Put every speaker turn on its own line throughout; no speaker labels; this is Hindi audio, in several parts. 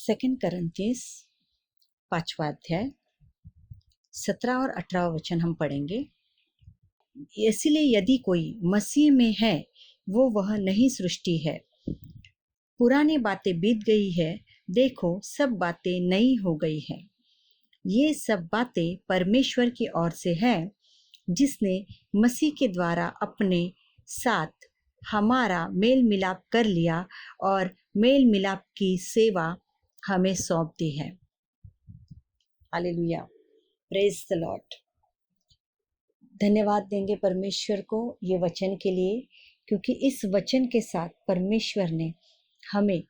सेकंड करंथियंस 5वां अध्याय 17 और 18 वचन हम पढ़ेंगे। इसलिए यदि कोई मसीह में है वो वह नई सृष्टि है, पुरानी बातें बीत गई है, देखो सब बातें नई हो गई है। ये सब बातें परमेश्वर की ओर से है, जिसने मसीह के द्वारा अपने साथ हमारा मेल मिलाप कर लिया और मेल मिलाप की सेवा हमें सौंप दी है। Hallelujah, praise the Lord. धन्यवाद देंगे परमेश्वर को ये वचन के लिए, क्योंकि इस वचन के साथ परमेश्वर ने हमें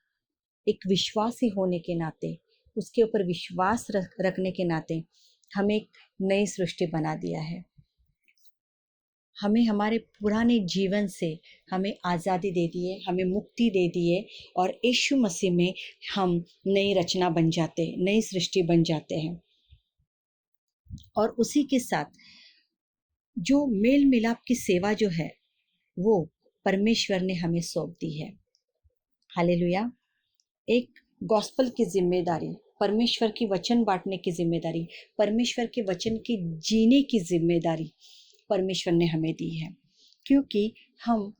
एक विश्वासी होने के नाते, उसके ऊपर विश्वास रखने के नाते हमें एक नई सृष्टि बना दिया है। हमें हमारे पुराने जीवन से हमें आज़ादी दे दी है, हमें मुक्ति दे दी है और यीशु मसीह में हम नई रचना बन जाते, नई सृष्टि बन जाते हैं। और उसी के साथ जो मेल मिलाप की सेवा जो है वो परमेश्वर ने हमें सौंप दी है। हालेलुया। एक गॉस्पल की जिम्मेदारी, परमेश्वर की वचन बांटने की जिम्मेदारी, परमेश्वर के वचन की जीने की जिम्मेदारी परमेश्वर ने हमें दी है, क्योंकि हम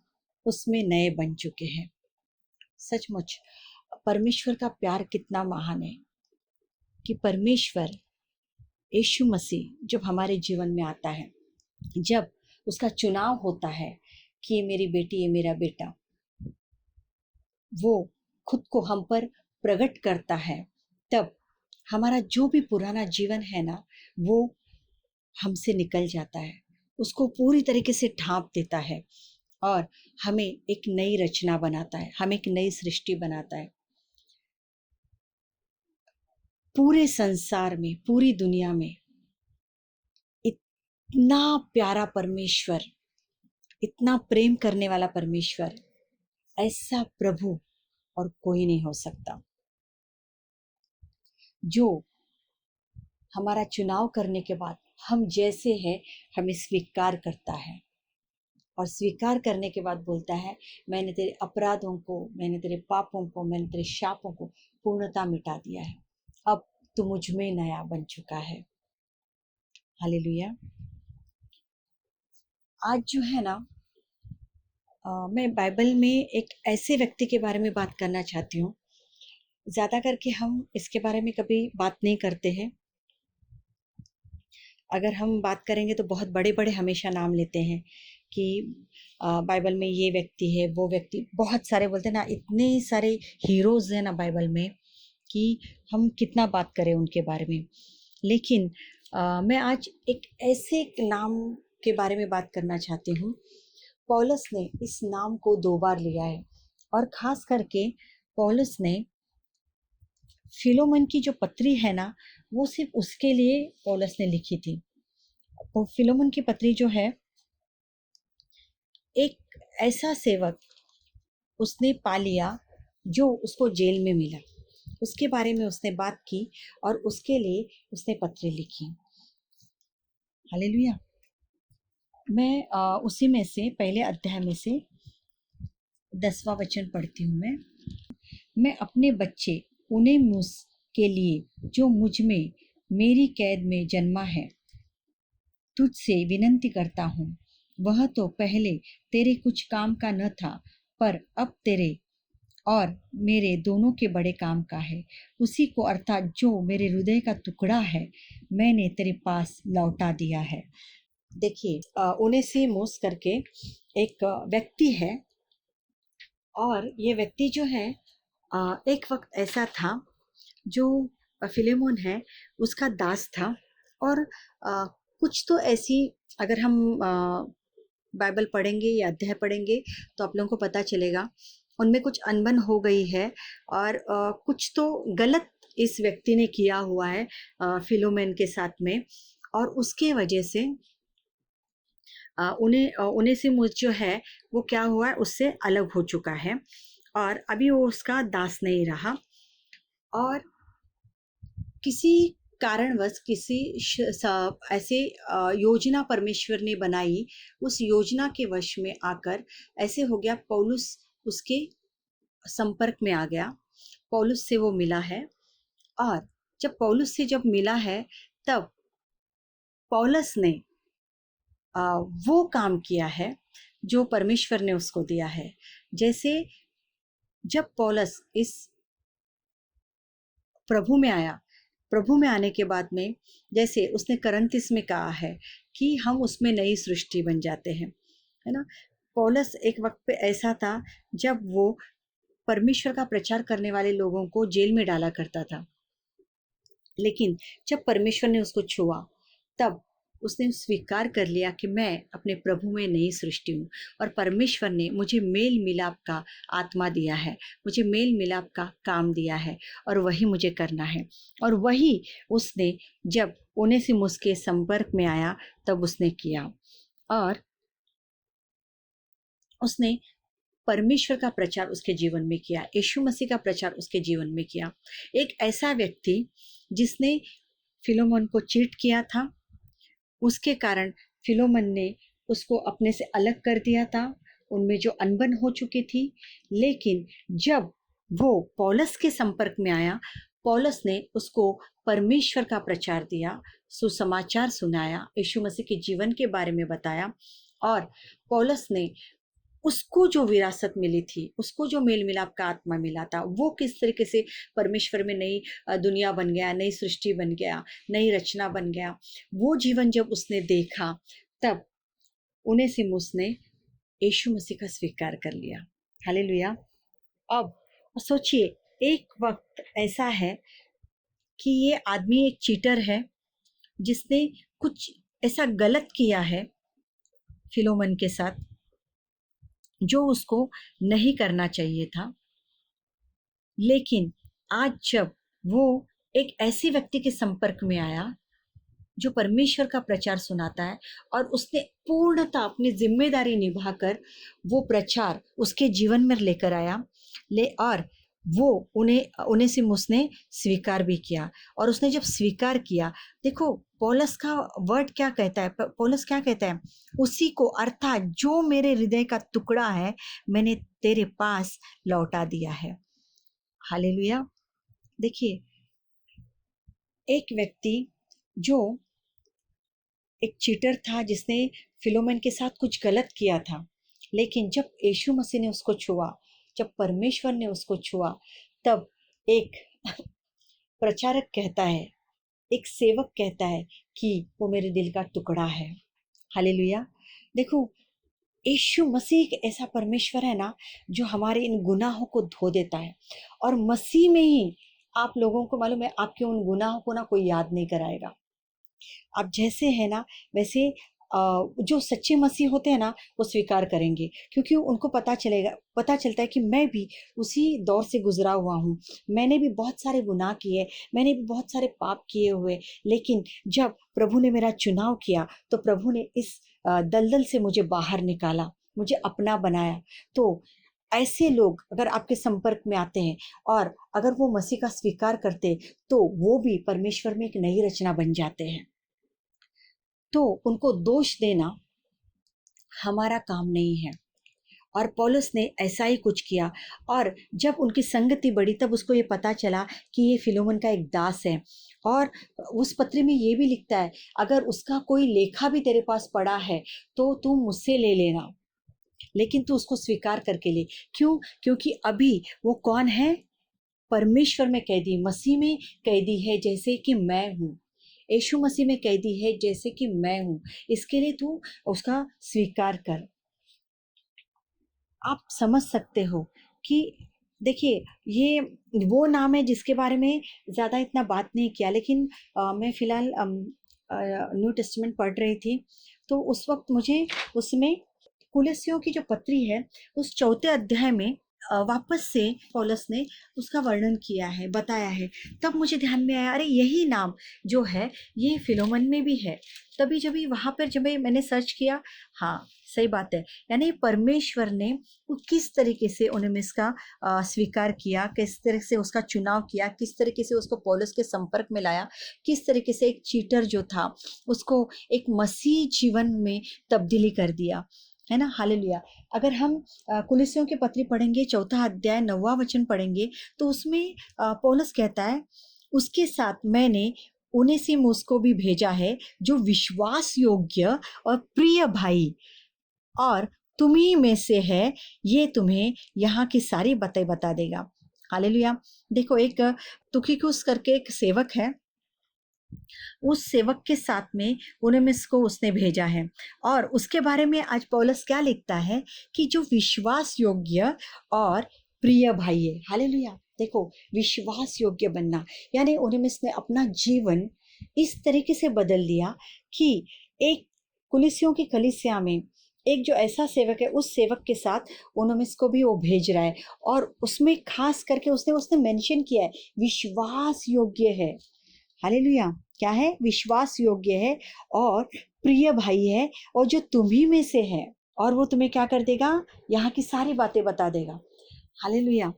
उसमें नए बन चुके हैं। सचमुच परमेश्वर का प्यार कितना महान है कि परमेश्वर यीशु मसीह जब हमारे जीवन में आता है, जब उसका चुनाव होता है कि ये मेरी बेटी, ये मेरा बेटा, वो खुद को हम पर प्रकट करता है, तब हमारा जो भी पुराना जीवन है ना, वो हमसे निकल जाता है, उसको पूरी तरीके से ढांप देता है और हमें एक नई रचना बनाता है, हमें एक नई सृष्टि बनाता है। पूरे संसार में, पूरी दुनिया में इतना प्यारा परमेश्वर, इतना प्रेम करने वाला परमेश्वर, ऐसा प्रभु और कोई नहीं हो सकता, जो हमारा चुनाव करने के बाद हम जैसे हैं हमें स्वीकार करता है और स्वीकार करने के बाद बोलता है, मैंने तेरे अपराधों को, मैंने तेरे पापों को, मैंने तेरे शापों को पूर्णतः मिटा दिया है, अब तू मुझ में नया बन चुका है। हालेलुया। आज जो है ना, मैं बाइबल में एक ऐसे व्यक्ति के बारे में बात करना चाहती हूँ। ज़्यादा करके हम इसके बारे में कभी बात नहीं करते हैं। अगर हम बात करेंगे तो बहुत बड़े बड़े हमेशा नाम लेते हैं कि बाइबल में ये व्यक्ति है, वो व्यक्ति, बहुत सारे बोलते हैं ना, इतने सारे हीरोज़ हैं ना बाइबल में कि हम कितना बात करें उनके बारे में। लेकिन मैं आज एक ऐसे नाम के बारे में बात करना चाहती हूँ। पौलुस ने इस नाम को 2 बार लिया है और ख़ास करके पौलुस ने फिलोमन की जो पत्री है ना, वो सिर्फ उसके लिए पौलुस ने लिखी थी। तो फिलोमन की पत्री जो है, एक ऐसा सेवक उसने पा लिया जो उसको जेल में मिला, उसके बारे में उसने बात की और उसके लिए उसने पत्री लिखी। हालेलुया। मैं उसी में से पहले अध्याय में से 10वां वचन पढ़ती हूँ। मैं अपने बच्चे उनेमुस के लिए जो मुझ में मेरी कैद में जन्मा है तुझसे विनती करता हूँ। वह तो पहले तेरे कुछ काम का न था, पर अब तेरे और मेरे दोनों के बड़े काम का है। उसी को, अर्थात जो मेरे हृदय का टुकड़ा है, मैंने तेरे पास लौटा दिया है। देखिए, ओनेसिमुस करके एक व्यक्ति है और ये व्यक्ति जो है, एक वक्त ऐसा था जो फिलेमोन है उसका दास था। और कुछ तो ऐसी, अगर हम बाइबल पढ़ेंगे या अध्याय पढ़ेंगे तो आप लोगों को पता चलेगा, उनमें कुछ अनबन हो गई है और कुछ तो गलत इस व्यक्ति ने किया हुआ है फिलोमेन के साथ में, और उसके वजह से ओनेसिमुस जो है वो क्या हुआ है, उससे अलग हो चुका है और अभी वो उसका दास नहीं रहा। और किसी कारणवश, किसी ऐसे योजना परमेश्वर ने बनाई, उस योजना के वश में आकर ऐसे हो गया, पौलुस उसके संपर्क में आ गया, पौलुस से वो मिला है और जब पौलुस से जब मिला है, तब पौलुस ने वो काम किया है जो परमेश्वर ने उसको दिया है। जैसे जब पौलुस इस प्रभु में आया, प्रभु में आने के बाद में जैसे उसने करंथिस में कहा है कि हम उसमें नई सृष्टि बन जाते हैं, है ना। पौलुस एक वक्त पे ऐसा था जब वो परमेश्वर का प्रचार करने वाले लोगों को जेल में डाला करता था, लेकिन जब परमेश्वर ने उसको छुआ, तब उसने स्वीकार कर लिया कि मैं अपने प्रभु में नई सृष्टि हूँ और परमेश्वर ने मुझे मेल मिलाप का आत्मा दिया है, मुझे मेल मिलाप का काम दिया है और वही मुझे करना है। और वही उसने जब ओनेसिमुस के संपर्क में आया तब उसने किया, और उसने परमेश्वर का प्रचार उसके जीवन में किया, यीशु मसीह का प्रचार उसके जीवन में किया। एक ऐसा व्यक्ति जिसने फिलोमोन को चीट किया था, उसके कारण फिलोमन ने उसको अपने से अलग कर दिया था, उनमें जो अनबन हो चुकी थी। लेकिन जब वो पौलुस के संपर्क में आया, पौलुस ने उसको परमेश्वर का प्रचार दिया, सुसमाचार सुनाया, यीशु मसीह के जीवन के बारे में बताया, और पौलुस ने उसको जो विरासत मिली थी, उसको जो मेल मिलाप का आत्मा मिला था, वो किस तरीके से परमेश्वर में नई दुनिया बन गया, नई सृष्टि बन गया, नई रचना बन गया, वो जीवन जब उसने देखा, तब ओनेसिमुस ने यीशु मसीह का स्वीकार कर लिया। हालेलुया। अब सोचिए, एक वक्त ऐसा है कि ये आदमी एक चीटर है जिसने कुछ ऐसा गलत किया है फिलोमन के साथ जो उसको नहीं करना चाहिए था। लेकिन आज जब वो एक ऐसे व्यक्ति के संपर्क में आया जो परमेश्वर का प्रचार सुनाता है, और उसने पूर्णतः अपनी जिम्मेदारी निभाकर वो प्रचार उसके जीवन में लेकर आया, और वो ओनेसिमुस ने स्वीकार भी किया। और उसने जब स्वीकार किया, देखो पौलुस का वर्ड क्या कहता है, पौलुस क्या कहता है, उसी को, अर्थात जो मेरे हृदय का टुकड़ा है, मैंने तेरे पास लौटा दिया है। हालेलुया। देखिए, एक व्यक्ति जो एक चीटर था जिसने फिलोमेन के साथ कुछ गलत किया था, लेकिन जब यीशु मसीह ने उसको छुआ, जब परमेश्वर ने उसको छुआ, तब एक प्रचारक कहता है, एक सेवक कहता है कि वो मेरे दिल का टुकड़ा है। हालेलुया। देखो, यीशु मसीह एक ऐसा परमेश्वर है ना, जो हमारे इन गुनाहों को धो देता है, और मसीह में ही आप लोगों को मालूम है, आपके उन गुनाहों को ना कोई याद नहीं कराएगा। आप जैसे है ना वैसे जो सच्चे मसीह होते हैं ना, वो स्वीकार करेंगे, क्योंकि उनको पता चलता है कि मैं भी उसी दौर से गुजरा हुआ हूँ, मैंने भी बहुत सारे गुनाह किए, मैंने भी बहुत सारे पाप किए हुए, लेकिन जब प्रभु ने मेरा चुनाव किया तो प्रभु ने इस दलदल से मुझे बाहर निकाला, मुझे अपना बनाया। तो ऐसे लोग अगर आपके संपर्क में आते हैं और अगर वो मसीह का स्वीकार करते, तो वो भी परमेश्वर में एक नई रचना बन जाते हैं। तो उनको दोष देना हमारा काम नहीं है, और पौलुस ने ऐसा ही कुछ किया। और जब उनकी संगति बढ़ी, तब उसको ये पता चला कि ये फिलोमन का एक दास है, और उस पत्र में ये भी लिखता है, अगर उसका कोई लेखा भी तेरे पास पड़ा है तो तू मुझसे ले लेना, लेकिन तू उसको स्वीकार करके ले। क्यों? क्योंकि अभी वो कौन है? परमेश्वर में कैदी, मसीह में कैदी है, जैसे कि मैं हूँ। यीशु मसीह में कैदी है जैसे कि मैं हूँ। इसके लिए तू उसका स्वीकार कर। आप समझ सकते हो कि देखिए, ये वो नाम है जिसके बारे में ज़्यादा इतना बात नहीं किया, लेकिन मैं फ़िलहाल न्यू टेस्टामेंट पढ़ रही थी, तो उस वक्त मुझे उसमें कुलस्सियों की जो पत्री है, उस 4 अध्याय में वापस से पौलुस ने उसका वर्णन किया है, बताया है। तब मुझे ध्यान में आया, अरे यही नाम जो है ये फिलोमन में भी है। तभी जब वहाँ पर जब मैंने सर्च किया, हाँ सही बात है, यानी परमेश्वर ने किस तरीके से उनेमिस का स्वीकार किया, किस तरह से उसका चुनाव किया, किस तरीके से उसको पौलुस के संपर्क में लाया, किस तरीके से एक चीटर जो था उसको एक मसीह जीवन में तब्दीली कर दिया, है ना। हालेलुया। अगर हम कुलस्सियों के पत्री पढ़ेंगे, 4 अध्याय 9वां वचन पढ़ेंगे, तो उसमें पौलुस कहता है उसके साथ मैंने उनेसिमुस को भी भेजा है, जो विश्वास योग्य और प्रिय भाई और तुम्ही में से है। ये तुम्हें यहाँ की सारी बातें बता देगा। हालेलुया। देखो, एक तुखिकुस करके एक सेवक है, उस सेवक के साथ में उनेमिस को उसने भेजा है। और उसके बारे में आज पौलुस क्या लिखता है कि जो विश्वास योग्य और प्रिय भाई है। हालेलुया। देखो, विश्वास योग्य बनना यानी उनेमिस ने अपना जीवन इस तरीके से बदल दिया कि एक कुलिसियों की कलीसिया में एक जो ऐसा सेवक है, उस सेवक के साथ उनेमिस को भी वो भेज रहा है। और उसमें खास करके उसने उसने मेंशन किया है, विश्वास योग्य है। हालेलुया। क्या है? विश्वास योग्य है और प्रिय भाई है, और जो तुम्ही में से है, और वो तुम्हें क्या कर देगा? यहाँ की सारी बातें बता देगा। हालेलुया।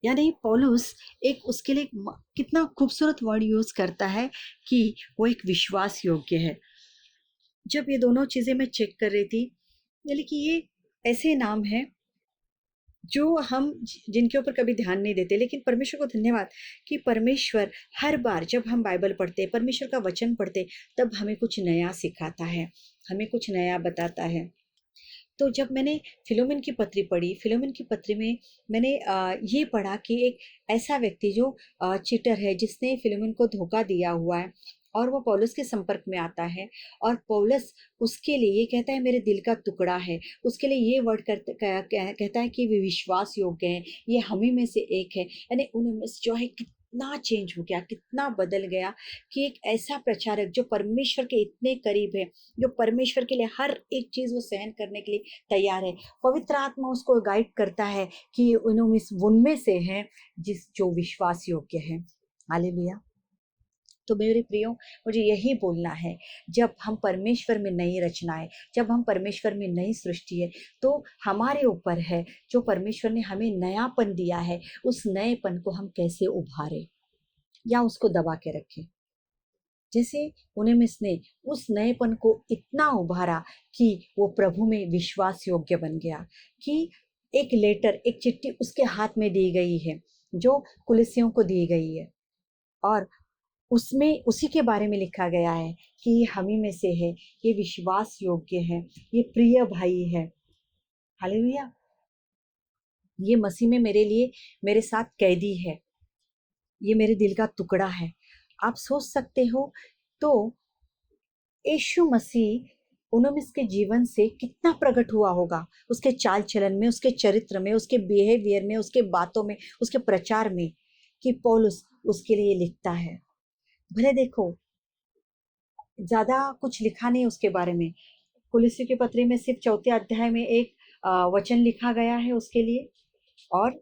यानी पौलुस एक उसके लिए कितना खूबसूरत वर्ड यूज करता है कि वो एक विश्वास योग्य है। जब ये दोनों चीजें मैं चेक कर रही थी, यानी कि ये ऐसे नाम है जो हम जिनके ऊपर कभी ध्यान नहीं देते, लेकिन परमेश्वर को धन्यवाद कि परमेश्वर हर बार जब हम बाइबल पढ़ते, परमेश्वर का वचन पढ़ते, तब हमें कुछ नया सिखाता है, हमें कुछ नया बताता है। तो जब मैंने फिलोमेन की पत्री पढ़ी, फिलोमेन की पत्री में मैंने ये पढ़ा कि एक ऐसा व्यक्ति जो चीटर है, जिसने फिलोमेन को धोखा दिया हुआ है, और वो पौलुस के संपर्क में आता है, और पौलुस उसके लिए ये कहता है, मेरे दिल का टुकड़ा है। उसके लिए ये वर्ड कहता है कि वे विश्वास योग्य है, ये हम ही में से एक है। यानी उनमें जो है कितना चेंज हो गया, कितना बदल गया कि एक ऐसा प्रचारक जो परमेश्वर के इतने करीब है, जो परमेश्वर के लिए हर एक चीज वो सहन करने के लिए तैयार है, पवित्र आत्मा उसको गाइड करता है कि उनमें से है जिस जो विश्वास योग्य है। हालेलुया। तो मेरे प्रियो, मुझे यही बोलना है, जब हम परमेश्वर में नई रचनाएं, जब हम परमेश्वर में नई सृष्टि है, तो हमारे ऊपर है, जो परमेश्वर ने हमें नयापन दिया है, उस नएपन को हम कैसे उभारें या उसको दबा के रखें। जैसे उनेमिस ने उस नएपन को इतना उभारा कि वो प्रभु में विश्वास योग्य बन गया, कि एक लेटर, एक चिट्ठी उसके हाथ में दी गई है, जो कुलिसियों को दी गई है, और उसमें उसी के बारे में लिखा गया है कि ये हम ही में से है, ये विश्वास योग्य है, ये प्रिय भाई है। हालेलुया। ये मसीह में मेरे लिए, मेरे साथ कैदी है, ये मेरे दिल का टुकड़ा है। आप सोच सकते हो, तो यीशु मसीह उनमें के जीवन से कितना प्रकट हुआ होगा, उसके चाल चलन में, उसके चरित्र में, उसके बिहेवियर में, उसके बातों में, उसके प्रचार में, कि पौलुस उसके लिए लिखता है। भले देखो, ज्यादा कुछ लिखा नहीं उसके बारे में, कुलिस्सी की पत्री में सिर्फ 4 अध्याय में एक वचन लिखा गया है उसके लिए, और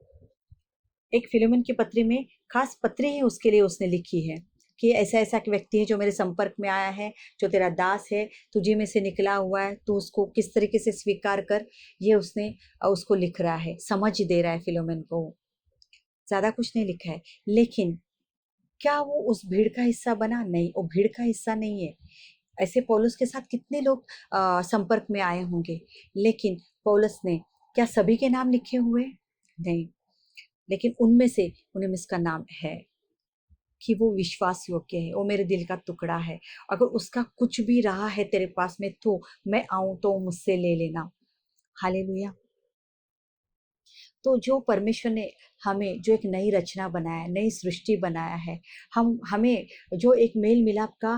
एक फिलोमेन की पत्री में खास पत्री ही उसके लिए उसने लिखी है कि ऐसा ऐसा एक व्यक्ति है जो मेरे संपर्क में आया है, जो तेरा दास है, तुझे में से निकला हुआ है, तू उसको किस तरीके से स्वीकार कर। ये उसने उसको लिख रहा है, समझ दे रहा है फिलोमेन को। ज्यादा कुछ नहीं लिखा है, लेकिन क्या वो उस भीड़ का हिस्सा बना? नहीं, वो भीड़ का हिस्सा नहीं है। ऐसे पौलुस के साथ कितने लोग संपर्क में आए होंगे, लेकिन पौलुस ने क्या सभी के नाम लिखे हुए? नहीं, लेकिन उनमें से उन्हें इसका नाम है कि वो विश्वास योग्य है, वो मेरे दिल का टुकड़ा है। अगर उसका कुछ भी रहा है तेरे पास में, तो मैं आऊं तो मुझसे ले लेना। हालेलुया। तो जो परमेश्वर ने हमें जो एक नई रचना बनाया, नई सृष्टि बनाया है, हम हमें जो एक मेल मिलाप का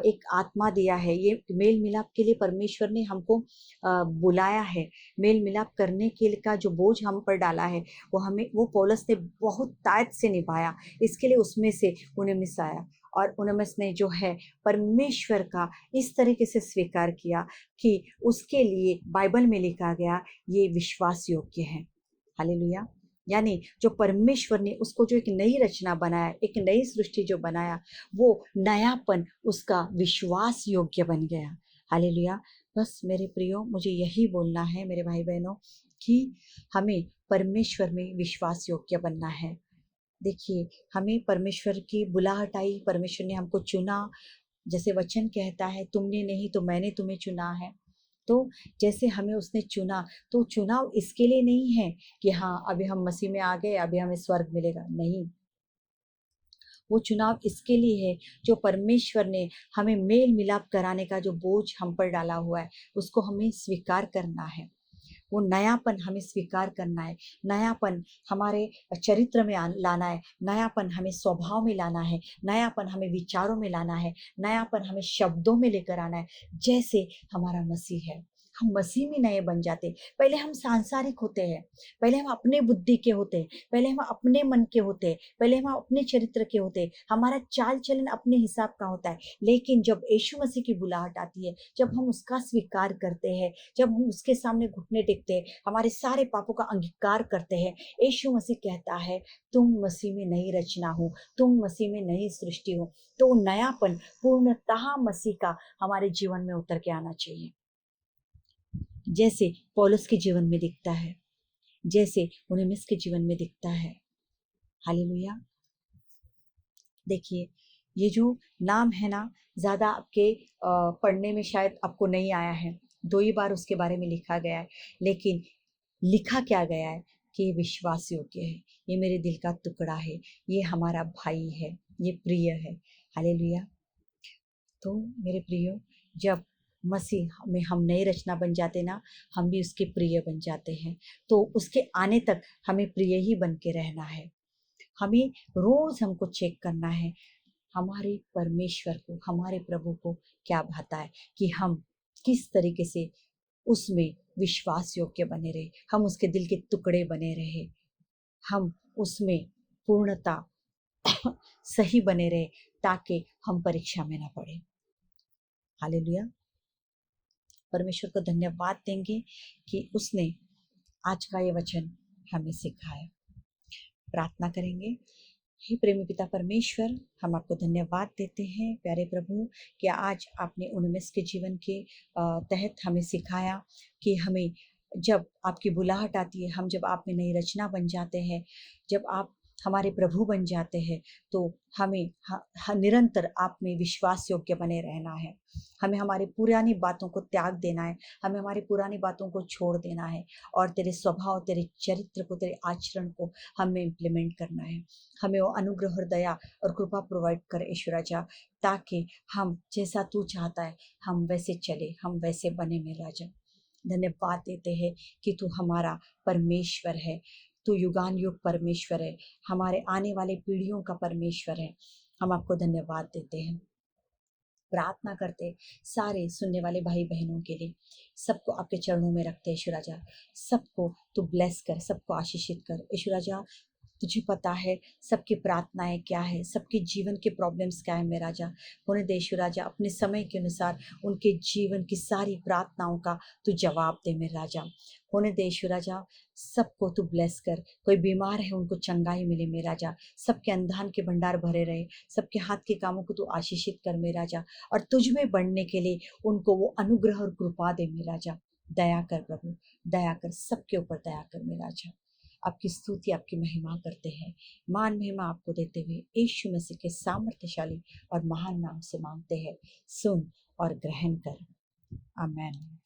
एक आत्मा दिया है, ये मेल मिलाप के लिए परमेश्वर ने हमको बुलाया है। मेल मिलाप करने के लिए का जो बोझ हम पर डाला है, वो हमें, वो पौलुस ने बहुत ताकत से निभाया। इसके लिए उसमें से उनेमिस आया, और उनेमिस ने जो है परमेश्वर का इस तरीके से स्वीकार किया कि उसके लिए बाइबल में लिखा गया, ये विश्वास योग्य है। हालेलुया। यानी जो परमेश्वर ने उसको जो एक नई रचना बनाया, एक नई सृष्टि जो बनाया, वो नयापन उसका विश्वास योग्य बन गया। हालेलुया। बस मेरे प्रियो, मुझे यही बोलना है मेरे भाई बहनों, कि हमें परमेश्वर में विश्वास योग्य बनना है। देखिए, हमें परमेश्वर की बुलाहट आई, परमेश्वर ने हमको चुना। जैसे वचन कहता है, तुमने नहीं तो मैंने तुम्हें चुना है। तो जैसे हमें उसने चुना, तो चुनाव इसके लिए नहीं है कि हाँ अभी हम मसीह में आ गए, अभी हमें स्वर्ग मिलेगा। नहीं, वो चुनाव इसके लिए है जो परमेश्वर ने हमें मेल मिलाप कराने का जो बोझ हम पर डाला हुआ है उसको हमें स्वीकार करना है। वो नयापन हमें स्वीकार करना है, नयापन हमारे चरित्र में लाना है, नयापन हमें स्वभाव में लाना है, नयापन हमें विचारों में लाना है, नयापन हमें शब्दों में लेकर आना है, जैसे हमारा मसीह है। हम मसीह में नए बन जाते। पहले हम सांसारिक होते हैं, पहले हम अपने बुद्धि के होते हैं, पहले हम अपने मन के होते हैं, पहले हम अपने चरित्र के होते हैं, हमारा चाल चलन अपने हिसाब का होता है। लेकिन जब यीशु मसीह की बुलाहट आती है, जब हम उसका स्वीकार करते हैं, जब हम उसके सामने घुटने टेकते हैं, हमारे सारे पापों का अंगीकार करते हैं, यीशु मसीह कहता है तुम मसीह में नई रचना हो, तुम मसीह में नई सृष्टि हो। तो नयापन पूर्णतः मसीह का हमारे जीवन में उतर के आना चाहिए, जैसे पौलुस के जीवन में दिखता है, जैसे उनेमिस के जीवन में दिखता है। हालेलुया। देखिए, ये जो नाम है ना, ज़्यादा आपके पढ़ने में शायद आपको नहीं आया है, 2 ही बार उसके बारे में लिखा गया है, लेकिन लिखा क्या गया है कि ये विश्वास योग्य है, ये मेरे दिल का टुकड़ा है, ये हमारा भाई है, ये प्रिय है। हालेलुया। तो मेरे प्रियो, जब मसीह में हम नई रचना बन जाते ना, हम भी उसके प्रिय बन जाते हैं। तो उसके आने तक हमें प्रिय ही बन के रहना है। हमें रोज हमको चेक करना है हमारे परमेश्वर को, हमारे प्रभु को क्या भाता है, कि हम किस तरीके से उसमें विश्वास योग्य बने रहे, हम उसके दिल के टुकड़े बने रहे, हम उसमें पूर्णता सही बने रहे, ताकि हम परीक्षा में ना पड़े। हालेलुया। परमेश्वर को धन्यवाद देंगे कि उसने आज का ये वचन हमें सिखाया। प्रार्थना करेंगे। हे प्रेमी पिता परमेश्वर, हम आपको धन्यवाद देते हैं प्यारे प्रभु कि आज आपने उनमेस के जीवन के तहत हमें सिखाया कि हमें जब आपकी बुलाहट आती है, हम जब आप में नई रचना बन जाते हैं, जब आप हमारे प्रभु बन जाते हैं, तो हमें निरंतर आप में विश्वास योग्य बने रहना है। हमें हमारी पुरानी बातों को त्याग देना है, हमें हमारी पुरानी बातों को छोड़ देना है और तेरे स्वभाव, तेरे चरित्र को, तेरे आचरण को हमें इम्प्लीमेंट करना है। हमें वो अनुग्रह और दया और कृपा प्रोवाइड कर ईश्वर राजा, ताकि हम जैसा तू चाहता है हम वैसे चले, हम वैसे बने मेरे राजा। धन्यवाद देते हैं कि तू हमारा परमेश्वर है, तू युगान युग परमेश्वर है, हमारे आने वाले पीढ़ियों का परमेश्वर है। हम आपको धन्यवाद देते हैं। प्रार्थना करते सारे सुनने वाले भाई बहनों के लिए, सबको आपके चरणों में रखते ईश्वर राजा। सबको तू ब्लेस कर, सबको आशीषित कर ईश्वर राजा। तुझे पता है सबकी प्रार्थनाएं क्या है, सबके जीवन के प्रॉब्लम्स क्या है मेरा राजा। होने दे ईश्वर राजा, अपने समय के अनुसार उनके जीवन की सारी प्रार्थनाओं का तू जवाब दे मेरे राजा। होने दे ईश्वर राजा, सबको तू ब्लेस कर। कोई बीमार है उनको चंगाई मिले मेरा राजा, सबके अंधान के भंडार भरे रहे, सबके हाथ के कामों को तू आशीषित कर मेरा राजा, और तुझ में बढ़ने के लिए उनको वो अनुग्रह और कृपा दे मेरा राजा। दया कर प्रभु, दया कर, सबके ऊपर दया कर मेरा राजा। आपकी स्तुति, आपकी महिमा करते हैं, मान महिमा आपको देते हुए यीशु मसीह के सामर्थ्यशाली और महान नाम से मांगते हैं। सुन और ग्रहण कर। आमेन।